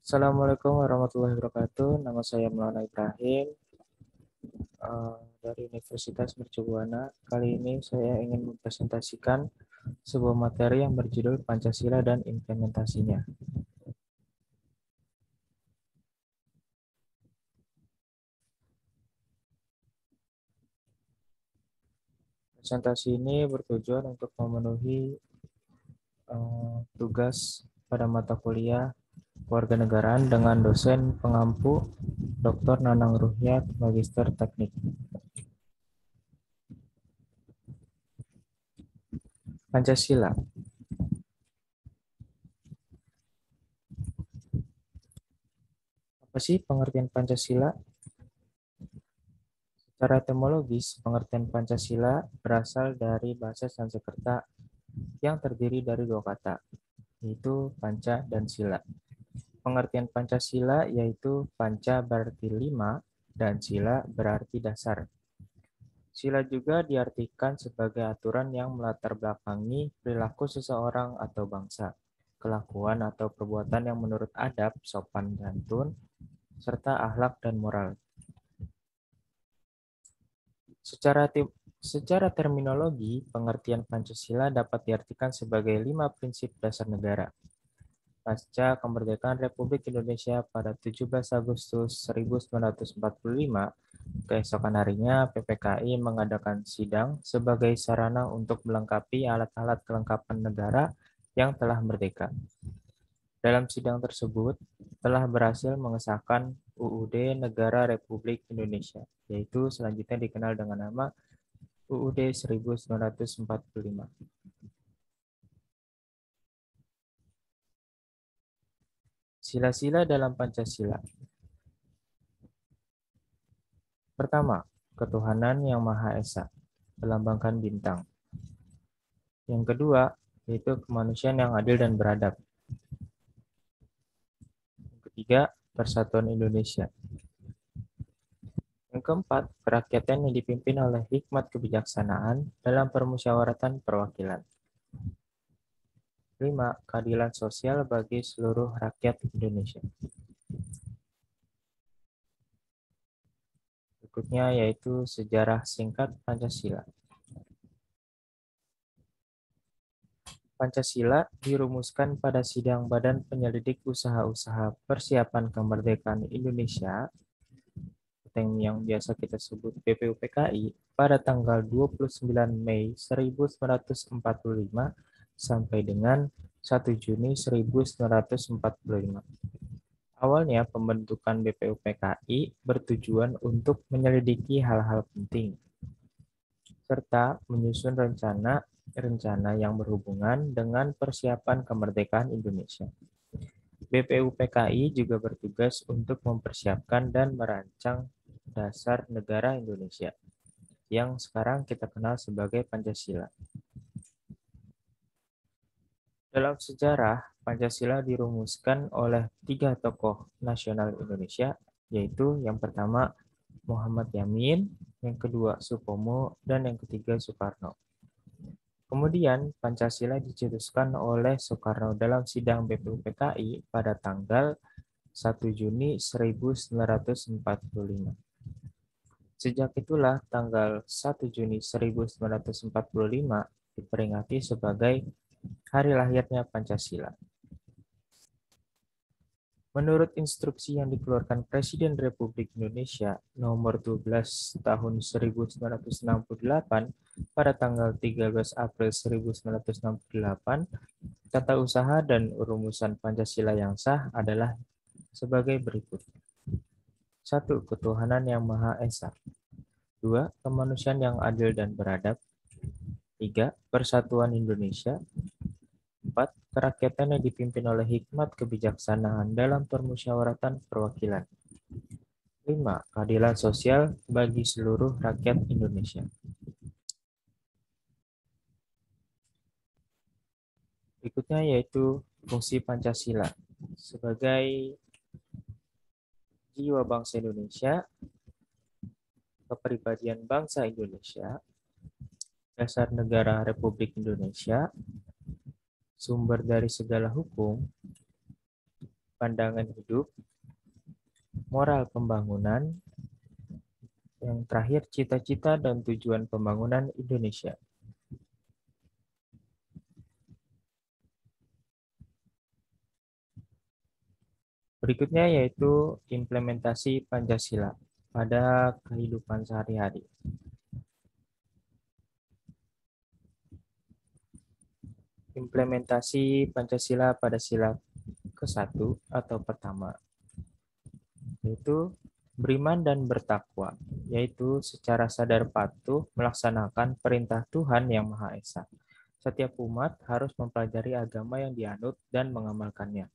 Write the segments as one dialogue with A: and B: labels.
A: Assalamualaikum warahmatullahi wabarakatuh. Nama saya Maulana Ibrahim dari Universitas Mercubuana. Kali ini saya ingin mempresentasikan sebuah materi yang berjudul Pancasila dan Implementasinya. Presentasi ini bertujuan untuk memenuhi tugas pada mata kuliah Kewarganegaraan dengan dosen pengampu Dr. Nanang Ruhyat, Magister Teknik. Pancasila. Apa sih pengertian Pancasila? Secara etimologis, pengertian Pancasila berasal dari bahasa Sanskerta yang terdiri dari dua kata, yaitu panca dan sila. Pengertian Pancasila yaitu panca berarti lima dan sila berarti dasar. Sila juga diartikan sebagai aturan yang melatar belakangi perilaku seseorang atau bangsa, kelakuan atau perbuatan yang menurut adab, sopan santun, serta akhlak dan moral. Secara terminologi, pengertian Pancasila dapat diartikan sebagai 5 prinsip dasar negara. Pasca kemerdekaan Republik Indonesia pada 17 Agustus 1945, keesokan harinya PPKI mengadakan sidang sebagai sarana untuk melengkapi alat-alat kelengkapan negara yang telah merdeka. Dalam sidang tersebut, telah berhasil mengesahkan UUD Negara Republik Indonesia, yaitu selanjutnya dikenal dengan nama UUD 1945. Sila-sila dalam Pancasila. Pertama, ketuhanan yang Maha Esa, melambangkan bintang. Yang kedua, yaitu kemanusiaan yang adil dan beradab. Yang ketiga, persatuan Indonesia. Yang keempat, kerakyatan yang dipimpin oleh hikmat kebijaksanaan dalam permusyawaratan perwakilan. 5. Keadilan sosial bagi seluruh rakyat Indonesia. Berikutnya yaitu sejarah singkat Pancasila. Pancasila dirumuskan pada sidang Badan Penyelidik Usaha-Usaha Persiapan Kemerdekaan Indonesia yang biasa kita sebut BPUPKI pada tanggal 29 Mei 1945 sampai dengan 1 Juni 1945. Awalnya pembentukan BPUPKI bertujuan untuk menyelidiki hal-hal penting serta menyusun rencana yang berhubungan dengan persiapan kemerdekaan Indonesia. BPUPKI juga bertugas untuk mempersiapkan dan merancang dasar negara Indonesia, yang sekarang kita kenal sebagai Pancasila. Dalam sejarah, Pancasila dirumuskan oleh 3 tokoh nasional Indonesia, yaitu yang pertama Muhammad Yamin, yang kedua Supomo, dan yang ketiga Soekarno. Kemudian Pancasila dicetuskan oleh Soekarno dalam sidang BPUPKI pada tanggal 1 Juni 1945. Sejak itulah tanggal 1 Juni 1945 diperingati sebagai hari lahirnya Pancasila. Menurut instruksi yang dikeluarkan Presiden Republik Indonesia nomor 12 tahun 1968 pada tanggal 13 April 1968, tata usaha dan rumusan Pancasila yang sah adalah sebagai berikut. 1. Ketuhanan yang Maha Esa. 2. Kemanusiaan yang adil dan beradab. 3. Persatuan Indonesia. 4. Kerakyatan yang dipimpin oleh hikmat kebijaksanaan dalam permusyawaratan perwakilan. 5. Keadilan sosial bagi seluruh rakyat Indonesia. Berikutnya yaitu fungsi Pancasila sebagai jiwa bangsa Indonesia, kepribadian bangsa Indonesia, dasar negara Republik Indonesia, sumber dari segala hukum, pandangan hidup, moral pembangunan, yang terakhir cita-cita dan tujuan pembangunan Indonesia. Berikutnya yaitu implementasi Pancasila pada kehidupan sehari-hari. Implementasi Pancasila pada sila ke-1 atau pertama, yaitu beriman dan bertakwa, yaitu secara sadar patuh melaksanakan perintah Tuhan Yang Maha Esa. Setiap umat harus mempelajari agama yang dianut dan mengamalkannya.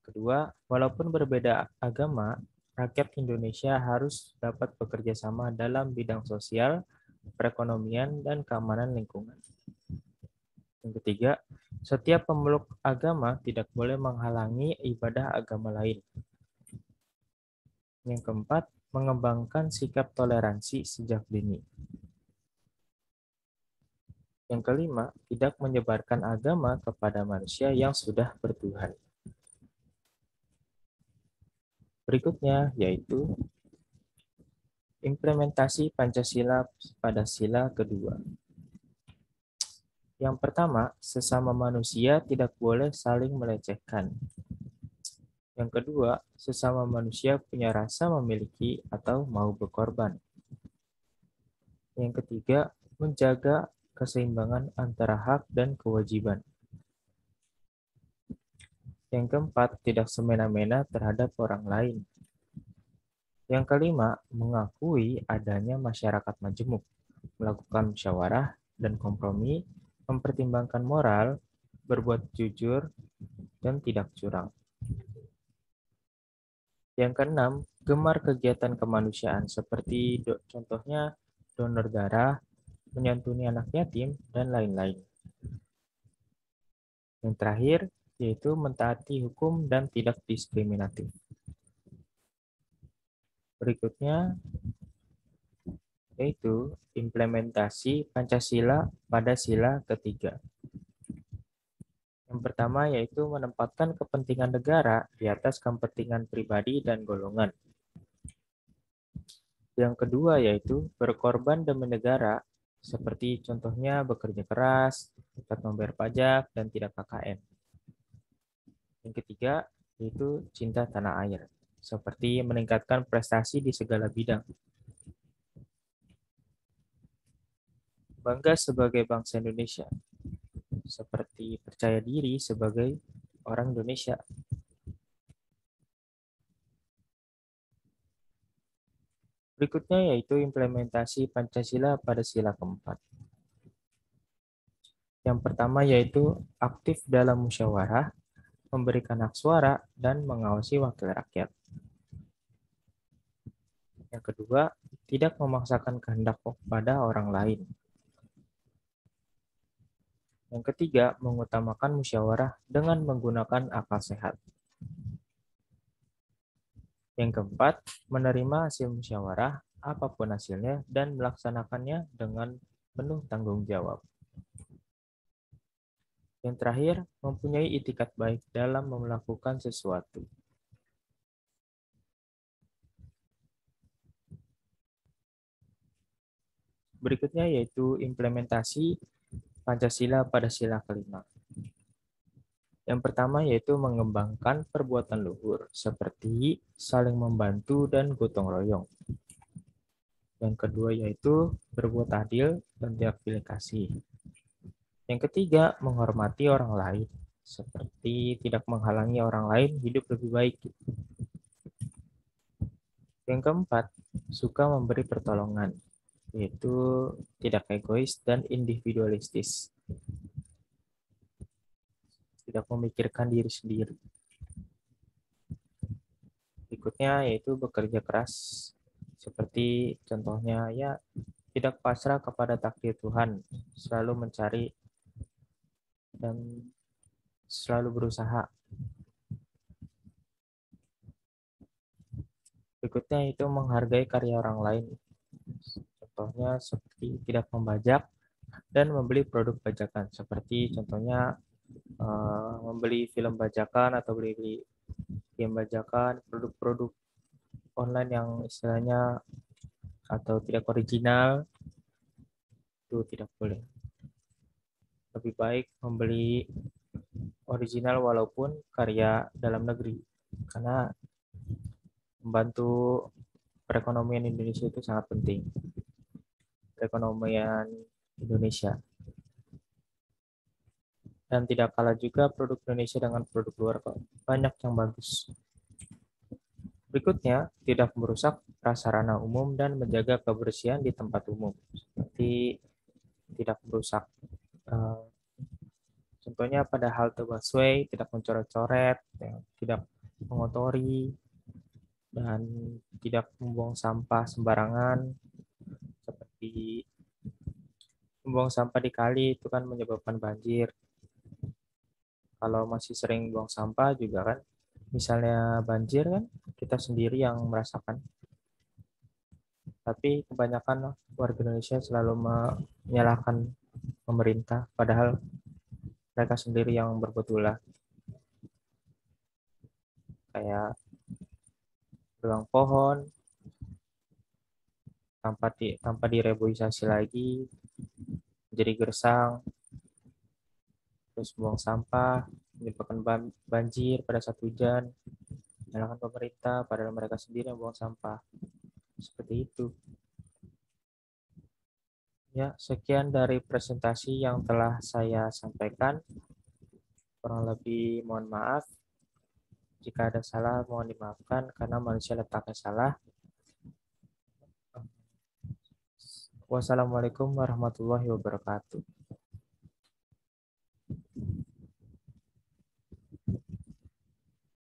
A: Kedua, walaupun berbeda agama, rakyat Indonesia harus dapat bekerja sama dalam bidang sosial, perekonomian, dan keamanan lingkungan. Yang ketiga, setiap pemeluk agama tidak boleh menghalangi ibadah agama lain. Yang keempat, mengembangkan sikap toleransi sejak dini. Yang kelima, tidak menyebarkan agama kepada manusia yang sudah bertuhan. Berikutnya yaitu implementasi Pancasila pada sila kedua. Yang pertama, sesama manusia tidak boleh saling melecehkan. Yang kedua, sesama manusia punya rasa memiliki atau mau berkorban. Yang ketiga, menjaga keseimbangan antara hak dan kewajiban. Yang keempat, tidak semena-mena terhadap orang lain. Yang kelima, mengakui adanya masyarakat majemuk, melakukan musyawarah dan kompromi, mempertimbangkan moral, berbuat jujur, dan tidak curang. Yang keenam, gemar kegiatan kemanusiaan seperti contohnya donor darah, menyantuni anak yatim, dan lain-lain. Yang terakhir, yaitu mentaati hukum dan tidak diskriminatif. Berikutnya, yaitu implementasi Pancasila pada sila ketiga. Yang pertama yaitu menempatkan kepentingan negara di atas kepentingan pribadi dan golongan. Yang kedua yaitu berkorban demi negara, seperti contohnya bekerja keras, tetap membayar pajak, dan tidak KKN. Yang ketiga yaitu cinta tanah air, seperti meningkatkan prestasi di segala bidang. Bangga sebagai bangsa Indonesia, seperti percaya diri sebagai orang Indonesia. Berikutnya yaitu implementasi Pancasila pada sila keempat. Yang pertama yaitu aktif dalam musyawarah, memberikan hak suara, dan mengawasi wakil rakyat. Yang kedua, tidak memaksakan kehendak pada orang lain. Yang ketiga, mengutamakan musyawarah dengan menggunakan akal sehat. Yang keempat, menerima hasil musyawarah, apapun hasilnya, dan melaksanakannya dengan penuh tanggung jawab. Yang terakhir, mempunyai itikat baik dalam melakukan sesuatu. Berikutnya yaitu implementasi Pancasila pada sila kelima. Yang pertama yaitu mengembangkan perbuatan luhur seperti saling membantu dan gotong royong. Yang kedua yaitu berbuat adil dan tidak pilih kasih. Yang ketiga menghormati orang lain seperti tidak menghalangi orang lain hidup lebih baik. Yang keempat, suka memberi pertolongan, yaitu tidak egois dan individualistis. Tidak memikirkan diri sendiri. Berikutnya yaitu bekerja keras, seperti contohnya ya tidak pasrah kepada takdir Tuhan, selalu mencari dan selalu berusaha. Berikutnya itu menghargai karya orang lain. Contohnya seperti tidak membajak dan membeli produk bajakan, seperti contohnya membeli film bajakan atau beli game bajakan, produk-produk online yang istilahnya atau tidak original, itu tidak boleh. Lebih baik membeli original walaupun karya dalam negeri, karena membantu perekonomian Indonesia itu sangat penting. Perekonomian Indonesia. Dan tidak kalah juga produk Indonesia dengan produk luar, banyak yang bagus. Berikutnya, tidak merusak prasarana umum dan menjaga kebersihan di tempat umum. Seperti tidak merusak, eh, contohnya pada halte busway, tidak mencoret-coret, ya, tidak mengotori, dan tidak membuang sampah sembarangan, seperti membuang sampah di kali itu kan menyebabkan banjir. Kalau masih sering buang sampah juga kan, misalnya banjir kan, kita sendiri yang merasakan. Tapi kebanyakan warga Indonesia selalu menyalahkan pemerintah, padahal mereka sendiri yang berbuat ulah. Kayak tulang pohon, tanpa direboisasi lagi, jadi gersang, terus buang sampah, menyebabkan banjir pada saat hujan, menyalahkan pemerintah, padahal mereka sendiri yang buang sampah. Seperti itu. Ya, sekian dari presentasi yang telah saya sampaikan. Kurang lebih mohon maaf. Jika ada salah, mohon dimaafkan karena manusia letaknya salah. Wassalamualaikum warahmatullahi wabarakatuh.